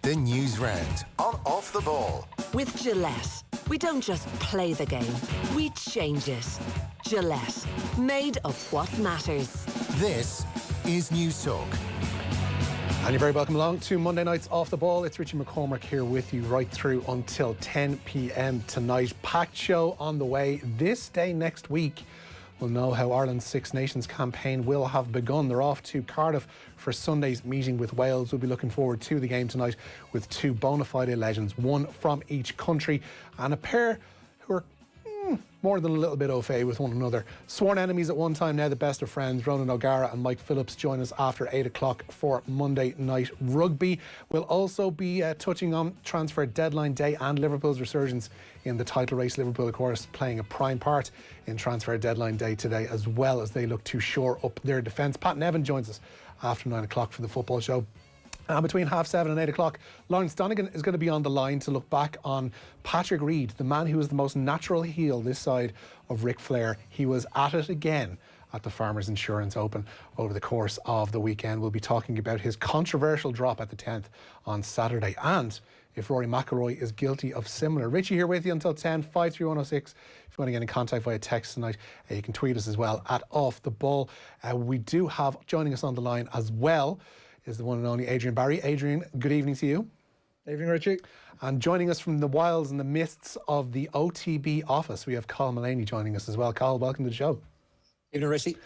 The Newsround on Off the Ball. With Gillette, we don't just play the game, we change it. Gillette, made of what matters. This is News Talk. And you're very welcome along to Monday night's Off the Ball. It's Richie McCormack here with you right through until 10 p.m. tonight. Packed show on the way. This day next week, we'll know how Ireland's Six Nations campaign will have begun. They're off to Cardiff for Sunday's meeting with Wales. We'll be looking forward to the game tonight with two bona fide legends, one from each country, and a pair who are more than a little bit au fait with one another. Sworn enemies at one time, now the best of friends. Ronan O'Gara and Mike Phillips join us after 8 o'clock for Monday Night Rugby. We'll also be touching on transfer deadline day and Liverpool's resurgence in the title race. Liverpool, of course, playing a prime part in transfer deadline day today, as well as they look to shore up their defence. Pat Nevin joins us after 9 o'clock for the football show. And between 7:30 and 8 o'clock, Lawrence Donegan is going to be on the line to look back on Patrick Reed, the man who was the most natural heel this side of Ric Flair. He was at it again at the Farmers Insurance Open over the course of the weekend. We'll be talking about his controversial drop at the 10th on Saturday, and if Rory McIlroy is guilty of similar. Richie here with you until 10, 53106. If you want to get in contact via text tonight, you can tweet us as well at Off the Ball. We do have, joining us on the line as well, is the one and only Adrian Barry. Adrian, good evening to you. Evening, Richie. And joining us from the wilds and the mists of the OTB office, we have Cathal Mullaney joining us as well. Cathal, welcome to the show. Evening, Richie.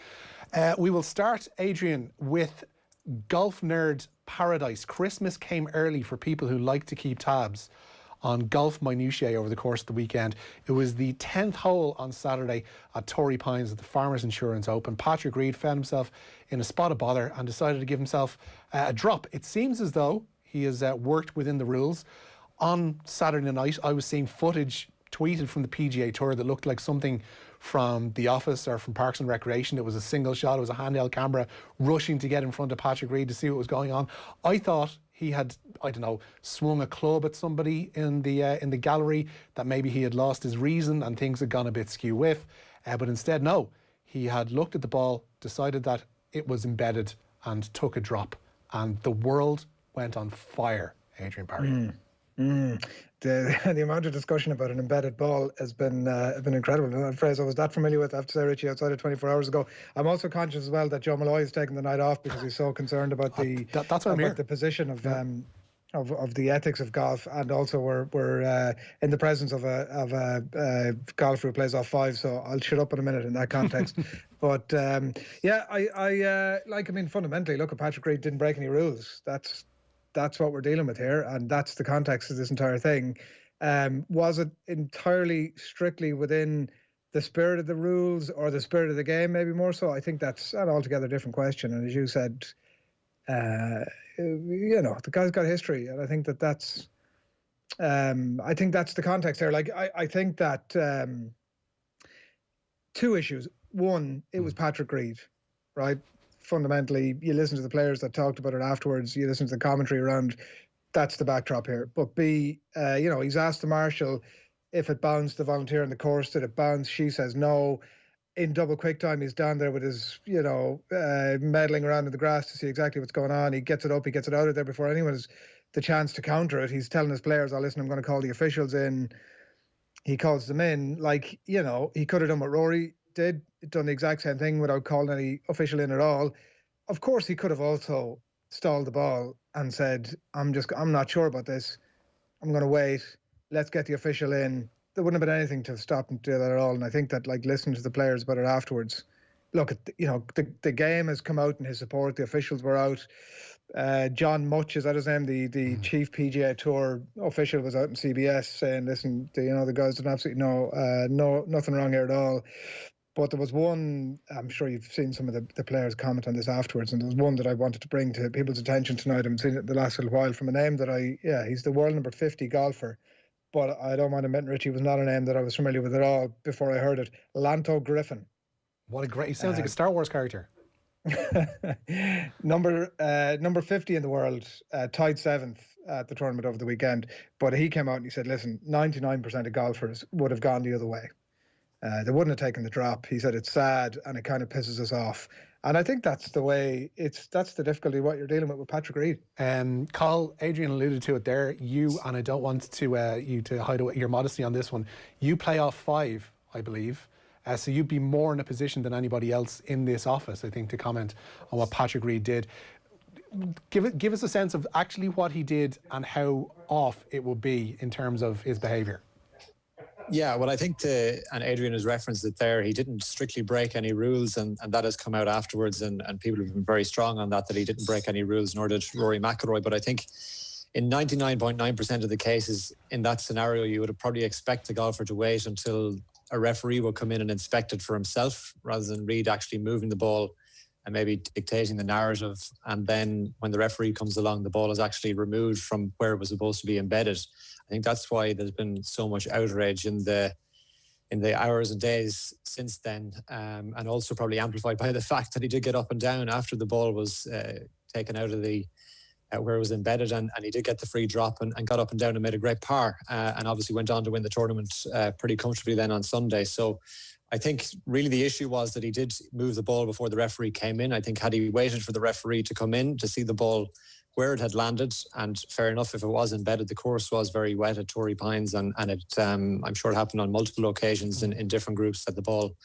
We will start, Adrian, with golf nerd paradise. Christmas came early for people who like to keep tabs on golf minutiae over the course of the weekend. It was the 10th hole on Saturday at Torrey Pines at the Farmers Insurance Open. Patrick Reed found himself in a spot of bother and decided to give himself a drop. It seems as though he has worked within the rules. On Saturday night, I was seeing footage tweeted from the PGA Tour that looked like something from The Office or from Parks and Recreation. It was a single shot. It was a handheld camera rushing to get in front of Patrick Reed to see what was going on. I thought he had, swung a club at somebody in the gallery, that maybe he had lost his reason and things had gone a bit skew with. But instead, no. He had looked at the ball, decided that it was embedded and took a drop. And the world went on fire, Adrian Barry. The amount of discussion about an embedded ball has been incredible. A phrase I was that familiar with, I have to say, Richie, outside of 24 hours ago. I'm also conscious as well that Joe Malloy has taken the night off because he's so concerned about the position of the ethics of golf, and also we're in the presence of a golfer who plays off 5. So I'll shut up in a minute in that context. But fundamentally, look, Patrick Reed didn't break any rules. That's what we're dealing with here, and that's the context of this entire thing. Was it entirely strictly within the spirit of the rules or the spirit of the game, maybe more so? I think that's an altogether different question. And as you said, the guy's got history, and I think that's the context there. Like, I think that two issues. One, it was Patrick Reed, right? Fundamentally, you listen to the players that talked about it afterwards, you listen to the commentary around, that's the backdrop here. But B, he's asked the marshal if it bounced, the volunteer on the course, did it bounce? She says no. In double quick time, he's down there with his, meddling around in the grass to see exactly what's going on. He gets it up, he gets it out of there before anyone has the chance to counter it. He's telling his players, listen, I'm going to call the officials in. He calls them in. Like, he could have done what Rory did, done the exact same thing without calling any official in at all. Of course, he could have also stalled the ball and said, I'm not sure about this. I'm going to wait. Let's get the official in. There wouldn't have been anything to stop him to do that at all. And I think that, listening to the players about it afterwards, look, the game has come out in his support. The officials were out. John Much, is that his name? The chief PGA Tour official was out in CBS saying, listen, the guys did absolutely nothing wrong here at all. But there was one, I'm sure you've seen some of the players comment on this afterwards, and there was one that I wanted to bring to people's attention tonight. I've seen it the last little while from a name that he's the world number 50 golfer. But I don't mind admitting, Richie, was not a name that I was familiar with at all before I heard it. Lanto Griffin. What a great, he sounds like a Star Wars character. Number 50 in the world, tied 7th at the tournament over the weekend. But he came out and he said, listen, 99% of golfers would have gone the other way. They wouldn't have taken the drop. He said it's sad and it kind of pisses us off. And I think that's the way that's the difficulty what you're dealing with Patrick Reid. Cathal, Adrian alluded to it there. You, and I don't want to you to hide away your modesty on this one, you play off 5, I believe. So you'd be more in a position than anybody else in this office, I think, to comment on what Patrick Reid did. Give us a sense of actually what he did and how off it will be in terms of his behaviour. Yeah, well, I think, and Adrian has referenced it there, he didn't strictly break any rules, and that has come out afterwards, and people have been very strong on that he didn't break any rules, nor did Rory McIlroy. But I think in 99.9% of the cases in that scenario, you would probably expect the golfer to wait until a referee will come in and inspect it for himself, rather than Reid actually moving the ball and maybe dictating the narrative. And then when the referee comes along, the ball is actually removed from where it was supposed to be embedded. I think that's why there's been so much outrage in the hours and days since then, and also probably amplified by the fact that he did get up and down after the ball was taken out of the where it was embedded, and he did get the free drop and got up and down and made a great par, and obviously went on to win the tournament pretty comfortably then on Sunday. So I think really the issue was that he did move the ball before the referee came in. I think had he waited for the referee to come in to see the ball where it had landed, and fair enough, if it was embedded, the course was very wet at Torrey Pines, and it I'm sure it happened on multiple occasions in different groups that the ball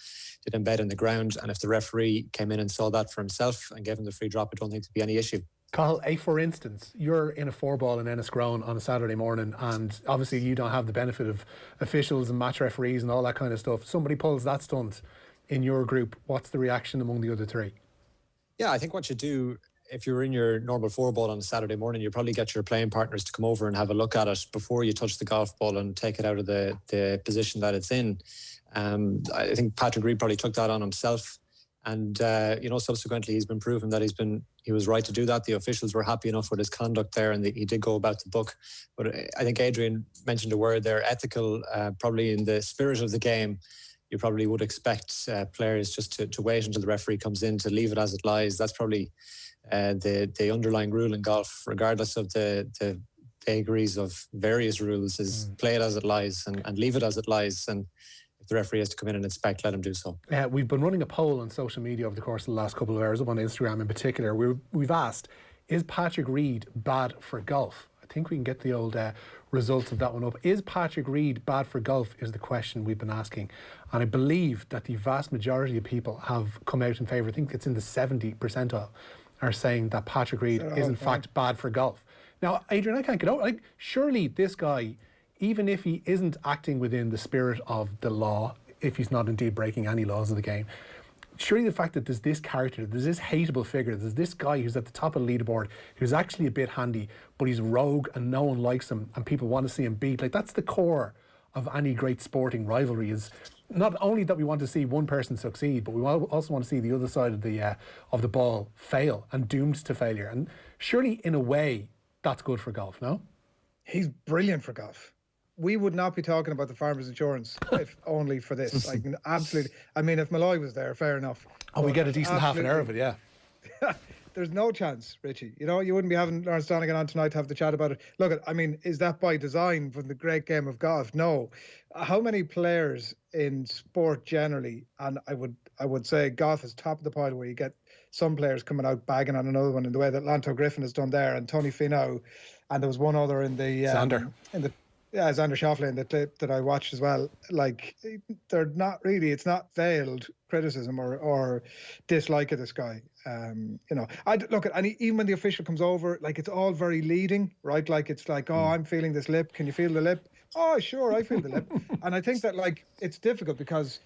did embed in the ground. And if the referee came in and saw that for himself and gave him the free drop, I don't think there'd be any issue. Cathal, for instance, you're in a 4-ball in Enniscrone on a Saturday morning, and obviously you don't have the benefit of officials and match referees and all that kind of stuff. Somebody pulls that stunt in your group, what's the reaction among the other 3? Yeah, I think what you do, if you're in your normal 4-ball on a Saturday morning, you probably get your playing partners to come over and have a look at it before you touch the golf ball and take it out of the position that it's in. I think Patrick Reid probably took that on himself. And, subsequently he's been proven that he was right to do that. The officials were happy enough with his conduct there, and he did go about the book. But I think Adrian mentioned a word there, ethical, probably in the spirit of the game. You probably would expect players just to wait until the referee comes in, to leave it as it lies. That's probably the underlying rule in golf, regardless of the vagaries of various rules, is play it as it lies and leave it as it lies. And if the referee has to come in and inspect, let him do so. We've been running a poll on social media over the course of the last couple of hours, up on Instagram in particular. We've asked, is Patrick Reid bad for golf? I think we can get the old results of that one up. Is Patrick Reid bad for golf is the question we've been asking. And I believe that the vast majority of people have come out in favour. I think it's in the 70 percentile are saying that Patrick Reid is in fact bad for golf. Now, Adrian, I can't get over, surely this guy, even if he isn't acting within the spirit of the law, if he's not indeed breaking any laws of the game, surely the fact that there's this character, there's this hateable figure, there's this guy who's at the top of the leaderboard, who's actually a bit handy, but he's rogue and no one likes him and people want to see him beat. That's the core of any great sporting rivalry, is not only that we want to see one person succeed, but we also want to see the other side of the ball fail and doomed to failure. And surely, in a way, that's good for golf, no? He's brilliant for golf. We would not be talking about the Farmers Insurance if only for this. Absolutely. I mean, if Malloy was there, fair enough. We get a decent half an hour of it, yeah. There's no chance, Richie. You wouldn't be having Lawrence Donegan on tonight to have the chat about it. Look, is that by design from the great game of golf? No. How many players in sport generally, and I would say golf is top of the pile, where you get some players coming out bagging on another one in the way that Lanto Griffin has done there, and Tony Finau, and there was one other in the Xander. Xander Schauffele in the clip that I watched as well. They're not really, it's not veiled criticism or dislike of this guy. Even when the official comes over, it's all very leading, right? I'm feeling this lip. Can you feel the lip? Oh, sure, I feel the lip. And I think that it's difficult because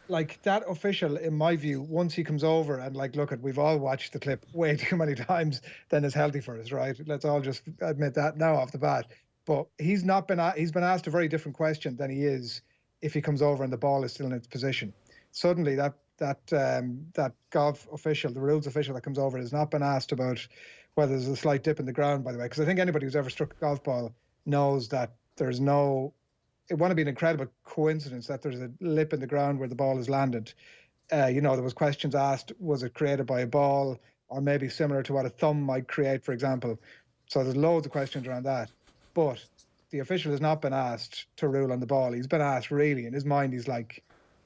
that official, in my view, once he comes over and we've all watched the clip way too many times than is healthy for us, right? Let's all just admit that now off the bat. But he's been asked a very different question than he is if he comes over and the ball is still in its position. Suddenly that golf official, the rules official that comes over, has not been asked about whether there's a slight dip in the ground, by the way, because I think anybody who's ever struck a golf ball knows that there's no, it wouldn't be an incredible coincidence that there's a lip in the ground where the ball has landed. There was questions asked, was it created by a ball, or maybe similar to what a thumb might create, for example. So there's loads of questions around that. But the official has not been asked to rule on the ball. He's been asked, really, in his mind, he's like,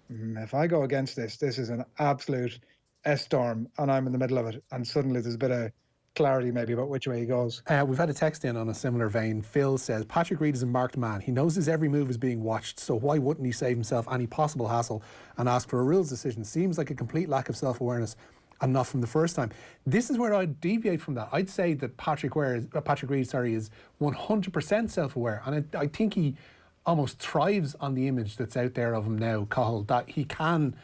if I go against this is an absolute storm and I'm in the middle of it, and suddenly there's a bit of clarity maybe about which way he goes. We've had a text in on a similar vein. Phil says, Patrick Reid is a marked man. He knows his every move is being watched, so why wouldn't he save himself any possible hassle and ask for a rules decision? Seems like a complete lack of self-awareness, and not from the first time. This is where I'd deviate from that. I'd say that Patrick Reid is 100% self-aware, and I think he almost thrives on the image that's out there of him now, Cathal, that he can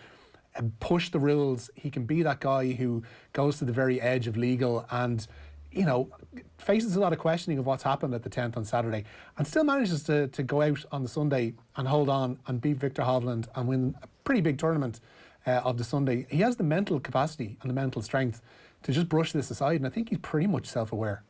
push the rules. He can be that guy who goes to the very edge of legal and, you know, faces a lot of questioning of what's happened at the 10th on Saturday, and still manages to go out on the Sunday and hold on and beat Victor Hovland and win a pretty big tournament of the Sunday. He has the mental capacity and the mental strength to just brush this aside, and I think he's pretty much self-aware.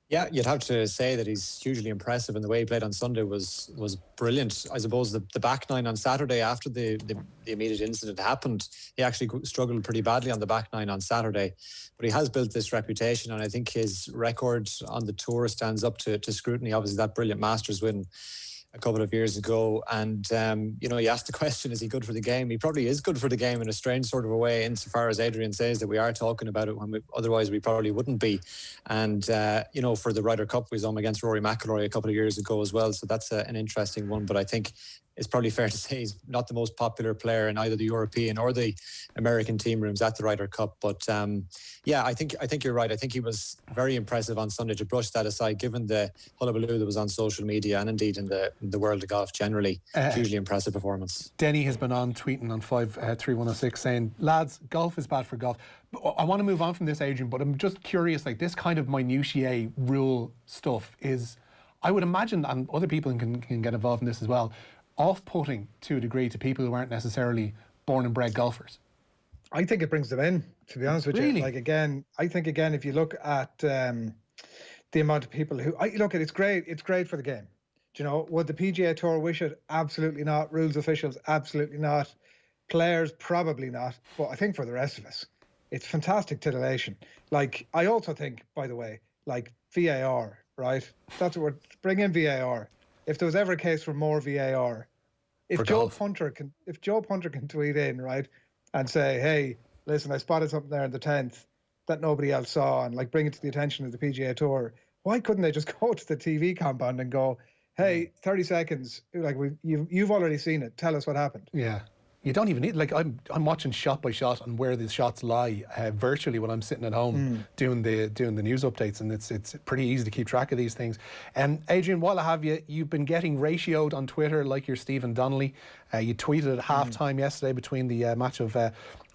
Yeah, you'd have to say that he's hugely impressive, and the way he played on Sunday was brilliant. I suppose the back nine on Saturday, after the immediate incident happened, he actually struggled pretty badly on the back nine on Saturday. But he has built this reputation, and I think his record on the tour stands up to scrutiny. Obviously, that brilliant Masters win a couple of years ago, and you know, you asked the question, is he good for the game? He probably is good for the game in a strange sort of a way, insofar as Adrian says that we are talking about it when otherwise we probably wouldn't be. And you know, for the Ryder Cup, we saw him against Rory McIlroy a couple of years ago as well, so that's an interesting one. But I think it's probably fair to say he's not the most popular player in either the European or the American team rooms at the Ryder Cup. But yeah, I think you're right. I think he was very impressive on Sunday. To brush that aside, given the hullabaloo that was on social media and indeed in the world of golf generally, hugely impressive performance. Denny has been on tweeting on 53106 saying, lads, golf is bad for golf. I want to move on from this, Adrian, but I'm just curious, like this kind of minutiae rule stuff is, I would imagine, and other people can get involved in this as well, off-putting to a degree to people who aren't necessarily born and bred golfers. I think it brings them in, to be honest with you. Like, again, I think, again, if you look at the amount of people who... it's great for the game. Do you know, would the PGA Tour wish it? Absolutely not. Rules officials? Absolutely not. Players? Probably not. But I think for the rest of us, it's fantastic titillation. Like, I also think, by the way, like VAR, right? That's what we're... Bring in VAR. If there was ever a case for more VAR, if Joe Punter can tweet in, right, and say, hey, listen, I spotted something there in the 10th that nobody else saw, and like bring it to the attention of the PGA Tour, why couldn't they just go to the TV compound and go, hey, 30 seconds, like you've already seen it, tell us what happened? Yeah. You don't even need, like, I'm watching shot by shot on where the shots lie virtually when I'm sitting at home doing the news updates, and it's pretty easy to keep track of these things. And Adrian, while I have you, you've been getting ratioed on Twitter like you're Stephen Donnelly. You tweeted at half-time yesterday between the match of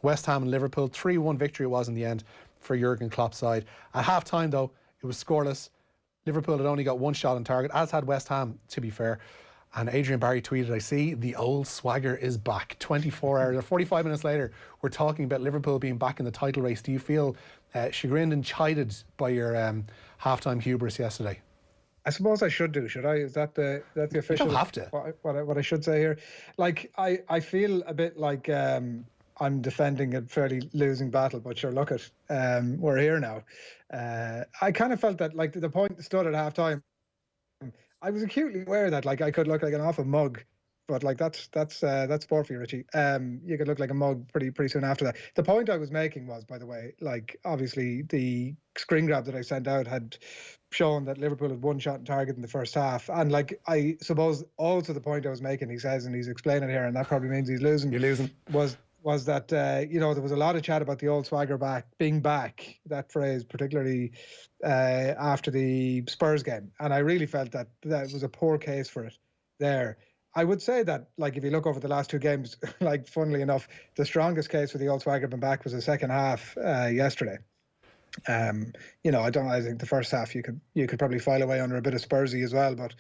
West Ham and Liverpool. 3-1 victory it was in the end for Jurgen Klopp's side. At half-time, though, it was scoreless. Liverpool had only got one shot on target, as had West Ham, to be fair. And Adrian Barry tweeted, I see the old swagger is back. 24 hours or 45 minutes later, we're talking about Liverpool being back in the title race. Do you feel chagrined and chided by your halftime hubris yesterday? I suppose I should do, should I? Is that the official? You don't have to. What I should say here. Like, I feel a bit like I'm defending a fairly losing battle, but sure, look at we're here now. I kind of felt that, like, the point stood at halftime. I was acutely aware that, like, I could look like an awful mug, but like that's sport for you, Richie. You could look like a mug pretty soon after that. The point I was making was, by the way, like, obviously the screen grab that I sent out had shown that Liverpool had one shot on target in the first half, and like, I suppose also the point I was making, he says, and he's explaining here, and that probably means he's losing. You're losing. Was that you know, there was a lot of chat about the old swagger being back, that phrase, particularly after the Spurs game, and I really felt that was a poor case for it there. I would say that, like, if you look over the last two games, like, funnily enough, the strongest case for the old swagger being back was the second half yesterday. You know, I think the first half you could probably file away under a bit of Spursy as well, but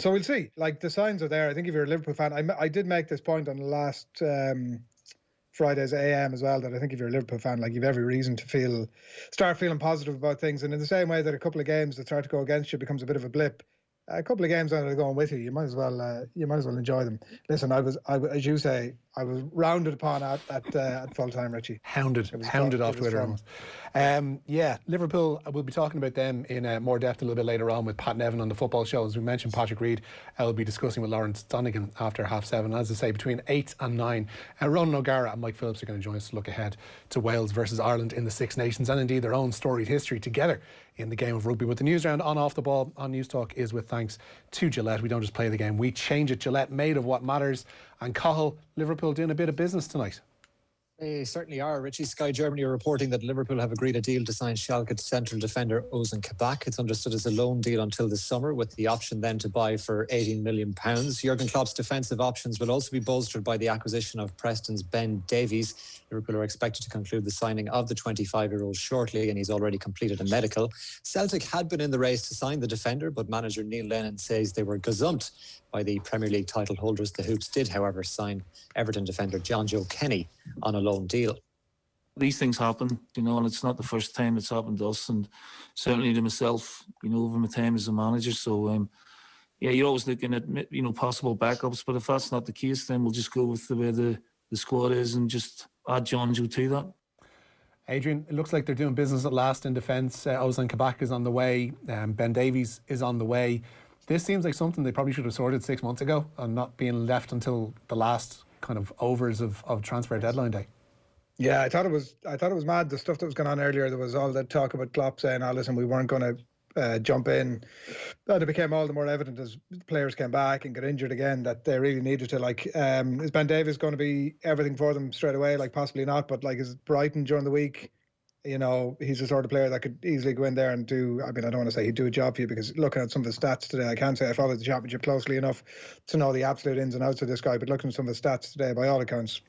so we'll see. Like, the signs are there. I think if you're a Liverpool fan, I did make this point on the last Friday's AM as well, that I think if you're a Liverpool fan, like, you've every reason to start feeling positive about things. And in the same way that a couple of games that start to go against you becomes a bit of a blip, a couple of games that are going with you, you might as well enjoy them. Listen, I as you say, I was rounded upon at full time, Richie. Hounded off Twitter almost. Liverpool, we'll be talking about them in more depth a little bit later on with Pat Nevin on the football show. As we mentioned, Patrick Reid will be discussing with Lawrence Donegan after 7:30. As I say, between 8 and 9, Ronan O'Gara and Mike Phillips are going to join us to look ahead to Wales versus Ireland in the Six Nations, and indeed their own storied history together in the game of rugby. But the news round on Off the Ball on News Talk is with thanks to Gillette. We don't just play the game, we change it. Gillette, made of what matters. And Cathal, Liverpool doing a bit of business tonight. They certainly are. Richie, Sky Germany are reporting that Liverpool have agreed a deal to sign Schalke central defender Ozan Kabak. It's understood as a loan deal until the summer, with the option then to buy for £18 million. Jurgen Klopp's defensive options will also be bolstered by the acquisition of Preston's Ben Davies. Liverpool are expected to conclude the signing of the 25-year-old shortly, and he's already completed a medical. Celtic had been in the race to sign the defender, but manager Neil Lennon says they were gazumped by the Premier League title holders. The Hoops did, however, sign Everton defender John Joe Kenny on a loan deal. These things happen, and it's not the first time it's happened to us, and certainly to myself, over my time as a manager. So, you're always looking at, possible backups, but if that's not the case, then we'll just go with the way the squad is and just add John Joe to that. Adrian, it looks like they're doing business at last in defence. Ozan Kabak is on the way. Ben Davies is on the way. This seems like something they probably should have sorted 6 months ago and not being left until the last kind of overs of transfer deadline day. Yeah, I thought it was mad, the stuff that was going on earlier. There was all that talk about Klopp saying, listen, we weren't going to jump in. But it became all the more evident as players came back and got injured again that they really needed to, is Ben Davies going to be everything for them straight away? Possibly not, but is Brighton during the week? He's the sort of player that could easily go in there and do, I don't want to say he'd do a job for you, because looking at some of the stats today, I can't say I followed the championship closely enough to know the absolute ins and outs of this guy, but looking at some of the stats today, by all accounts,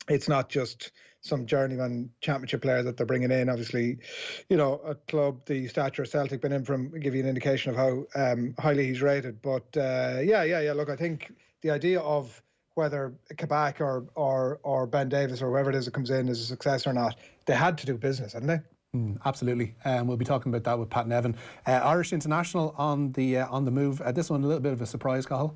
it's not just some journeyman championship player that they're bringing in. Obviously, a club the stature of Celtic been in from, give you an indication of how highly he's rated. But look, I think the idea of whether Kabak or Ben Davies or whoever it is that comes in is a success or not, they had to do business, hadn't they? Absolutely. We'll be talking about that with Pat Nevin. Irish international on the move. This one a little bit of a surprise, Cathal.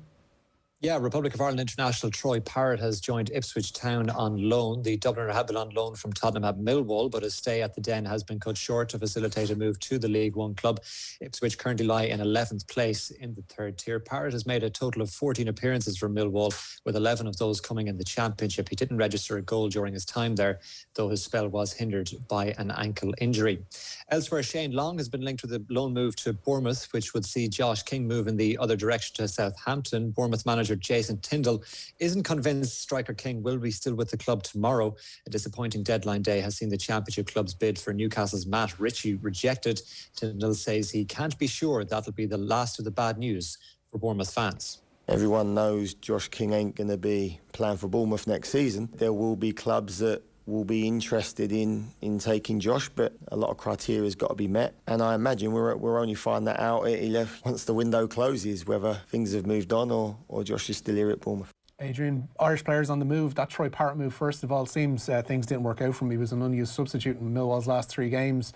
Yeah, Republic of Ireland international Troy Parrott has joined Ipswich Town on loan. The Dubliner had been on loan from Tottenham at Millwall, but his stay at the Den has been cut short to facilitate a move to the League One club. Ipswich currently lie in 11th place in the third tier. Parrott has made a total of 14 appearances for Millwall, with 11 of those coming in the Championship. He didn't register a goal during his time there, though his spell was hindered by an ankle injury. Elsewhere, Shane Long has been linked with a loan move to Bournemouth, which would see Josh King move in the other direction to Southampton. Bournemouth manager Jason Tyndall isn't convinced striker King will be still with the club tomorrow. A disappointing deadline day has seen the Championship club's bid for Newcastle's Matt Ritchie rejected. Tyndall says he can't be sure that'll be the last of the bad news for Bournemouth fans. Everyone knows Josh King ain't going to be playing for Bournemouth next season. There will be clubs that will be interested in taking Josh, but a lot of criteria has got to be met. And I imagine we're only find that out at 11 once the window closes, whether things have moved on or Josh is still here at Bournemouth. Adrian, Irish players on the move. That Troy Parrott move, first of all, seems things didn't work out for him. He was an unused substitute in Millwall's last 3 games.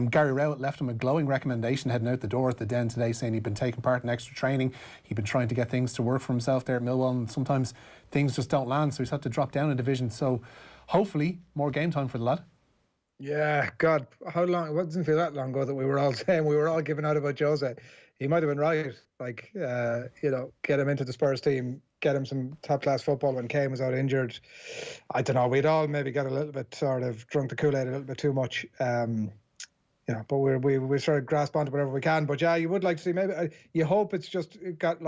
Gary Rowett left him a glowing recommendation heading out the door at the Den today, saying he'd been taking part in extra training. He'd been trying to get things to work for himself there at Millwall, and sometimes things just don't land, so he's had to drop down a division. So hopefully more game time for the lad. Yeah, God, how long? It doesn't feel that long ago that we were all saying, we were all giving out about Jose. He might have been right. Get him into the Spurs team, get him some top-class football when Kane was out injured. I don't know, we'd all maybe got a little bit sort of drunk the Kool-Aid a little bit too much. But we sort of grasp onto whatever we can. But yeah, you would like to see, maybe you hope it's just got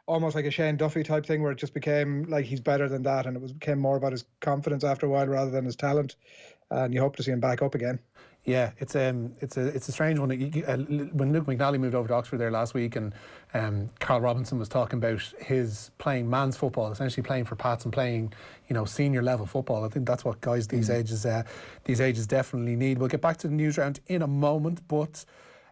almost like a Shane Duffy type thing, where it just became like he's better than that, and it became more about his confidence after a while rather than his talent. And you hope to see him back up again. Yeah, it's a strange one. When Luke McNally moved over to Oxford there last week, and Carl Robinson was talking about his playing man's football, essentially playing for Pats and playing, senior level football. I think that's what guys these ages definitely need. We'll get back to the news round in a moment, but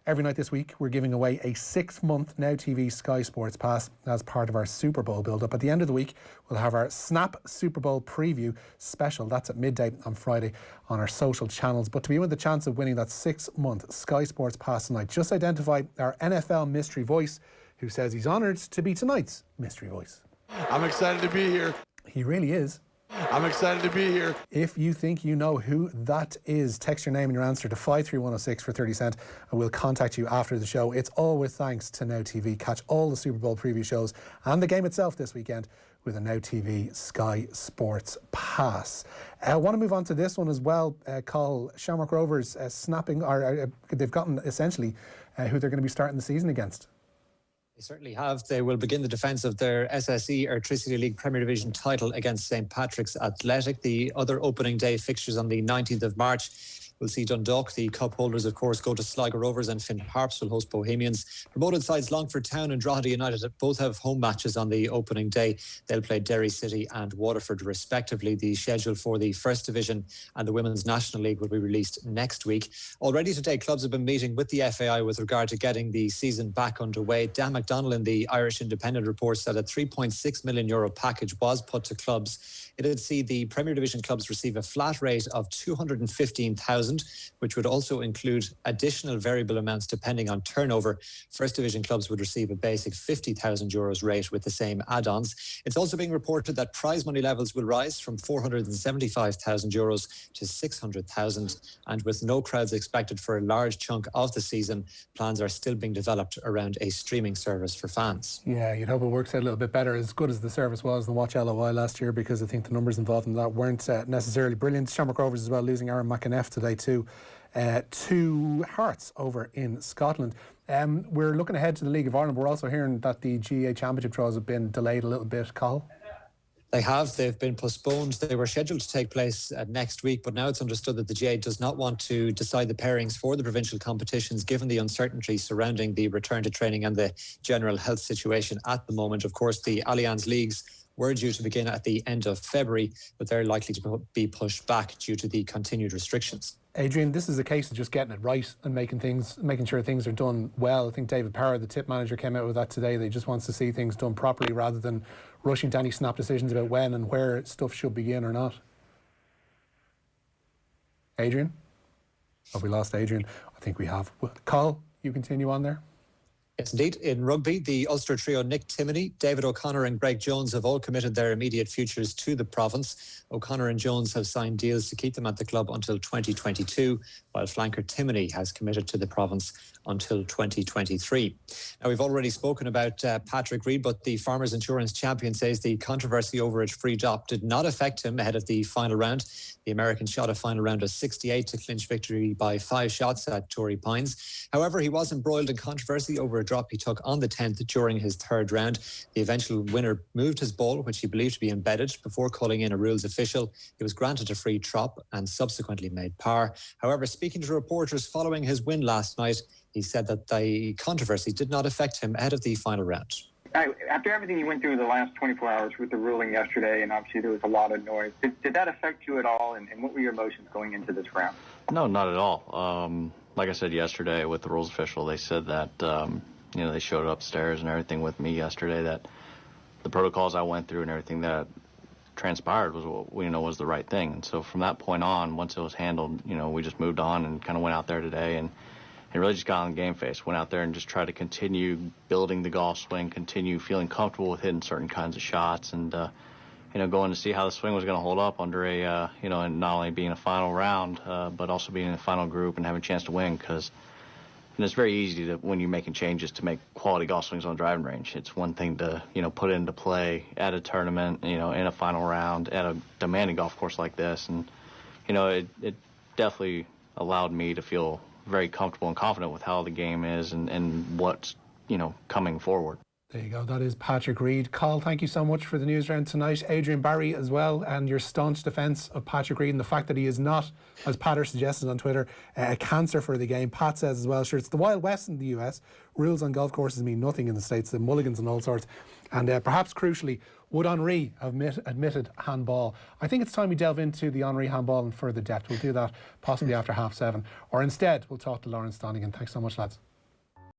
every night this week we're giving away a 6-month Now TV Sky Sports Pass as part of our Super Bowl build-up. At the end of the week we'll have our Snap Super Bowl preview special. That's at midday on Friday on our social channels. But to be with the chance of winning that 6-month Sky Sports Pass tonight, just identify our NFL mystery voice, who says he's honoured to be tonight's mystery voice. I'm excited to be here. He really is. I'm excited to be here. If you think you know who that is, text your name and your answer to 53106 for 30 cents and we'll contact you after the show. It's all with thanks to Now TV. Catch all the Super Bowl preview shows and the game itself this weekend with a Now TV Sky Sports Pass. I want to move on to this one as well, Cathal. Shamrock Rovers they've gotten essentially who they're going to be starting the season against. They certainly have. They will begin the defence of their SSE Electricity League Premier Division title against St Patrick's Athletic. The other opening day fixtures on the 19th of March. We'll see Dundalk, the cup holders, of course, go to Sligo Rovers, and Finn Harps will host Bohemians. Promoted sides Longford Town and Drogheda United both have home matches on the opening day. They'll play Derry City and Waterford respectively. The schedule for the First Division and the Women's National League will be released next week. Already today, clubs have been meeting with the FAI with regard to getting the season back underway. Dan McDonnell in the Irish Independent reports that a €3.6 million package was put to clubs. It'd see the Premier Division clubs receive a flat rate of $215,000, which would also include additional variable amounts depending on turnover. First Division clubs would receive a basic €50,000 rate with the same add-ons. It's also being reported that prize money levels will rise from €475,000 to $600,000, and with no crowds expected for a large chunk of the season, plans are still being developed around a streaming service for fans. Yeah, you'd hope it works out a little bit better, as good as the service was, the Watch LOI last year, because I think the numbers involved in that weren't necessarily brilliant. Shamrock Rovers as well, losing Aaron McAneff today too, to Hearts over in Scotland. We're looking ahead to the League of Ireland. We're also hearing that the GAA Championship draws have been delayed a little bit, Cathal. They've been postponed. They were scheduled to take place next week, but now it's understood that the GAA does not want to decide the pairings for the provincial competitions given the uncertainty surrounding the return to training and the general health situation at the moment. Of course, the Allianz Leagues were due to begin at the end of February, but they're likely to be pushed back due to the continued restrictions. Adrian, this is a case of just getting it right and making sure things are done well. I think David Parrott, the tip manager, came out with that today. They just wants to see things done properly rather than rushing to any snap decisions about when and where stuff should begin or not. Adrian? Have we lost Adrian? I think we have. Cathal, you continue on there. Yes, indeed. In rugby, the Ulster trio Nick Timoney, David O'Connor and Greg Jones have all committed their immediate futures to the province. O'Connor and Jones have signed deals to keep them at the club until 2022, while flanker Timoney has committed to the province until 2023. Now, we've already spoken about Patrick Reid, but the Farmers Insurance champion says the controversy over his free drop did not affect him ahead of the final round. The American shot a final round of 68 to clinch victory by 5 shots at Torrey Pines. However, he was embroiled in controversy over a drop he took on the 10th during his third round. The eventual winner moved his ball, which he believed to be embedded, before calling in a rules official. He was granted a free drop and subsequently made par. However, speaking to reporters following his win last night, he said that the controversy did not affect him ahead of the final round. After everything you went through the last 24 hours with the ruling yesterday, and obviously there was a lot of noise, did that affect you at all, and what were your emotions going into this round? No, not at all. Like I said yesterday with the rules official, they said that they showed upstairs and everything with me yesterday, that the protocols I went through and everything that transpired was what we was the right thing. And so from that point on, once it was handled, we just moved on and kind of went out there today and really just got on the game face, went out there and just tried to continue building the golf swing, continue feeling comfortable with hitting certain kinds of shots, and going to see how the swing was going to hold up under a and not only being a final round, but also being in the final group and having a chance to win, because it's very easy to, when you're making changes, to make quality golf swings on the driving range. It's one thing to put it into play at a tournament, in a final round at a demanding golf course like this, and it definitely allowed me to feel very comfortable and confident with how the game is and what's coming forward. There you go. That is Patrick Reid. Cathal, thank you so much for the news round tonight. Adrian Barry as well, and your staunch defence of Patrick Reid and the fact that he is not, as Patter suggested on Twitter, a cancer for the game. Pat says as well, sure, it's the Wild West in the US. Rules on golf courses mean nothing in the States, the mulligans and all sorts. And perhaps crucially, would Henry have admitted handball? I think it's time we delve into the Henry handball in further depth. We'll do that possibly after 7:30. Or instead, we'll talk to Lawrence Donegan. Thanks so much, lads.